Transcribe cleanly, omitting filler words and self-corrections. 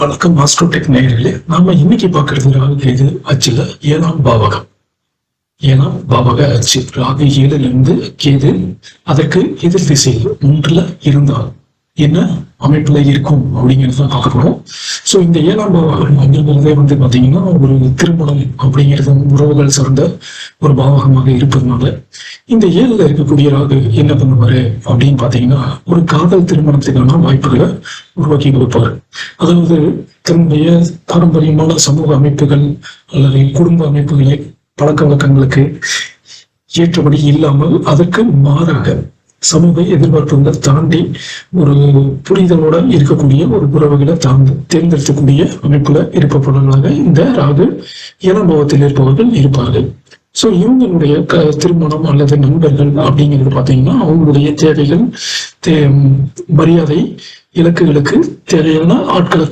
வணக்கம் மாஸ்ட்ரோடெக் நேயர்களே. நாம இன்னைக்கு பாக்குறது ராகு கேது அச்சுல 7ஆம் பாவகம். 7ஆம் பாவக அச்சு ராகு 7ல இருந்து கேது அதற்கு எதிர் திசையில் 3ல இருந்தால் என்ன அமைப்புல இருக்கும் அப்படிங்கிறத பார்க்க போறோம். ஸோ இந்த 7ஆம் பாவகம் அப்படிங்கிறதே பாத்தீங்கன்னா ஒரு திருமணம் அப்படிங்கிறது உறவுகள் சார்ந்த ஒரு பாவகமாக இருப்பதுனால இந்த 7ல இருக்கக்கூடிய ராகு என்ன பண்ணுவாரு அப்படின்னு பாத்தீங்கன்னா ஒரு காதல் திருமணத்துக்கான வாய்ப்புகளை உருவாக்கி கொடுப்பாரு. அதாவது தன்னுடைய பாரம்பரியமான சமூக அமைப்புகள் அல்லது குடும்ப அமைப்புகளை பழக்க வழக்கங்களுக்கு ஏற்றபடி இல்லாமல் அதற்கு மாறாக சமூக எதிர்பார்ப்புகளை தாண்டி ஒரு புரிதலோட இருக்கக்கூடிய ஒரு உறவுகளை தேர்ந்தெடுக்கக்கூடிய அமைப்புல இருப்பவர்களாக இந்த ராகு 7ஆம் பாவத்தில் இருப்பவர்கள் இருப்பார்கள். ஸோ இவங்களுடைய திருமணம் அல்லது நண்பர்கள் அப்படிங்கிறது பார்த்தீங்கன்னா அவங்களுடைய தேவைகள் மரியாதை இலக்குகளுக்கு தேவையான ஆட்களை